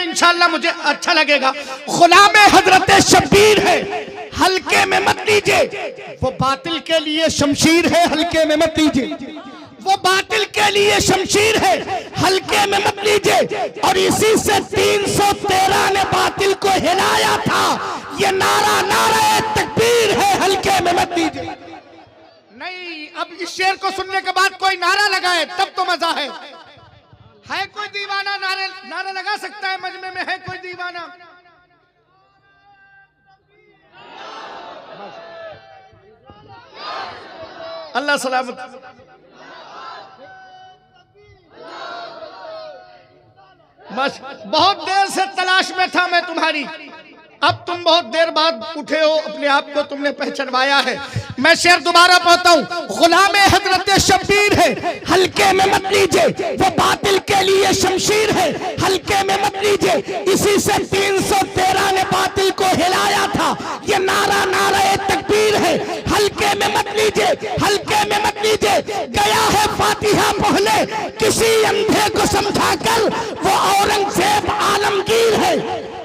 सुनेंगे इंशाअल्लाह मुझे अच्छा लगेगा। गुलाम हजरत शब्बीर है, हल्के में मत लीजिए। वो बातिल के लिए शमशीर है, हल्के में मत लीजिए। वो बातिल के लिए शमशीर है, हल्के में मत लीजिए। और इसी से 313 ने बातिल को हिलाया था। ये नारा नारा तकबीर है, हल्के में मत लीजिए। नहीं, अब इस शेर को सुनने के बाद कोई नारा लगाए तब तो मजा है। कोई दीवाना नारा लगा सकता है? मजमे में है कोई दीवाना? अल्लाह सलामत। बस बहुत देर से तलाश में था मैं तुम्हारी, अब तुम बहुत देर बाद उठे हो, अपने आप को तुमने पहचानवाया है। मैं शेर दोबारा पढ़ता हूँ। गुलाम हजरत शब्बीर है, हल्के में मत लीजिए। वो बातिल के लिए शमशीर है, हल्के में मत लीजिए। इसी से 313 ने बातिल को हिलाया था। ये नारा नारा तकबीर है, हल्के में मत लीजिए, हल्के में मत लीजिए। गया है फातिहा पढ़ने किसी अंधे को समझाकर, वो औरंगजेब आलमगीर है,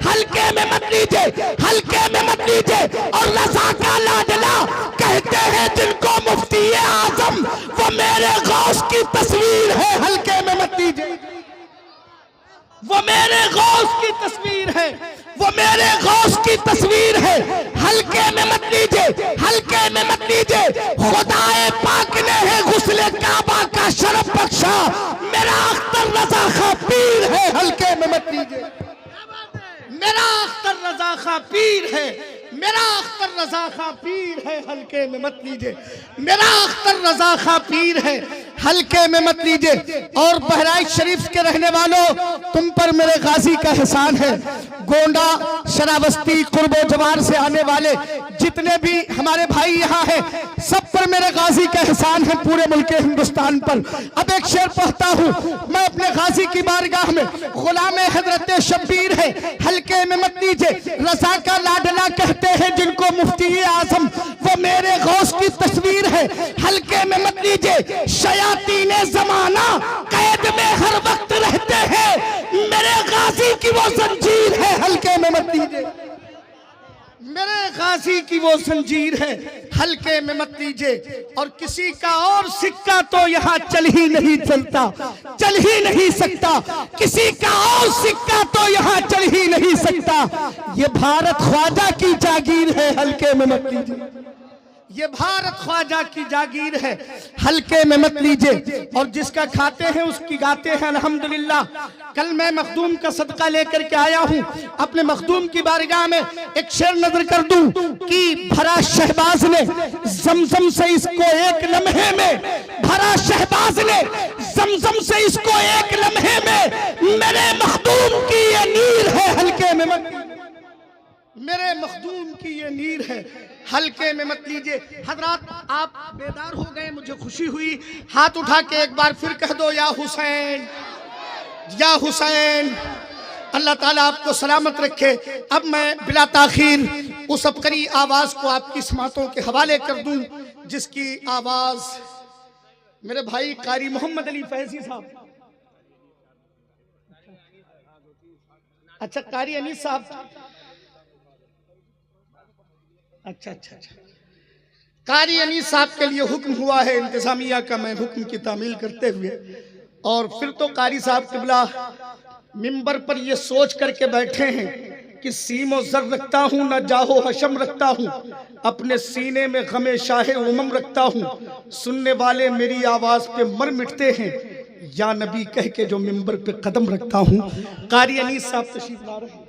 हल्के में मत लीजिए, हल्के में मत लीजिए। और रज़ा का लाडला कहते हैं जिनको मुफ्ती आजम, वो मेरे गौस की तस्वीर है, हल्के में मत लीजिए। वो मेरे गौस की तस्वीर है, वो मेरे गौस की तस्वीर है, हल्के में मत लीजिए, हल्के में मत लीजिए। खुदाए पाक ने है गुस्ले काबा का शरफ बख्शा, मेरा अख्तर रज़ा खां पीर है, हल्के में मत लीजिए। मेरा अख्तर रज़ा खां पीर है, मेरा अख्तर रज़ा खां पीर है, हल्के में मत लीजिए। मेरा अख्तर रज़ा खां पीर है, हल्के में मत लीजिए। और बहराइच शरीफ के रहने वालों, तुम पर मेरे गाजी का एहसान है। गोंडा, शरावस्ती, कुर्बो जवार से आने वाले जितने भी हमारे भाई यहाँ हैं, सब पर मेरे गाजी का एहसान है, पूरे मुल्क हिंदुस्तान पर। अब एक शेर पढ़ता हूँ मैं अपने गाजी की बारगाह में। गुलाम हजरत शब्बीर है, हल्के में मत लीजिए। रज़ा का लाडला कहते हैं जिनको मुफ्ती आजम, वो मेरे गौस की तस्वीर है, हल्के में मत लीजिए। शयातीने ज़माना कैद में हर वक्त रहते हैं, मेरे गाजी की वो जंजीर है, हल्के में मत लीजिए। मेरे गाजी की वो जंजीर है, हल्के में मत लीजिए। और किसी का और सिक्का तो यहाँ चल ही नहीं चलता, चल ही नहीं सकता। किसी का और सिक्का तो यहाँ चल ही नहीं सकता। ये भारत ख्वाजा की जागीर है, हल्के में मत लीजिए। ये भारत ख्वाजा की जागीर है, हल्के में मत लीजिए। और जिसका खाते हैं उसकी गाते हैं अल्हम्दुलिल्लाह। कल मैं मखदूम का सदका लेकर के आया हूँ, अपने मखदूम की बारगाह में एक शेर नजर कर दूं कि भरा शहबाज ने जमजम से इसको एक लम्हे में, भरा शहबाज ने जमजम से इसको एक लम्हे में, मेरे मखदूम की ये नीर है, हल्के में मत, मेरे मखदूम की ये नीर है, हल्के में मत लीजिए। हजरात, आप बेदार हो गए, मुझे खुशी हुई। हाथ उठा के एक बार फिर कह दो, या हुसैन, या हुसैन। अल्लाह ताला आपको सलामत रखे। अब मैं बिला ताखीर उस अबकरी आवाज को आपकी समातों के हवाले कर दूं, जिसकी आवाज मेरे भाई कारी मोहम्मद अली फैजी साहब, अच्छा कारी अनीस साहब, अच्छा, कारी अनीस साहब के लिए हुक्म हुआ है इंतजामिया का, मैं हुक्म की तामील करते हुए। और फिर तो कारी साहब किबला मिंबर पर ये सोच करके बैठे हैं कि सीमो जर रखता हूँ न जाहो हशम रखता हूँ, अपने सीने में गमे शाहे उमम रखता हूँ, सुनने वाले मेरी आवाज पे मर मिटते हैं, या नबी कह के जो मिंबर पे कदम रखता हूँ। कारी अनीस साहब तशरीफ ला रहे हैं।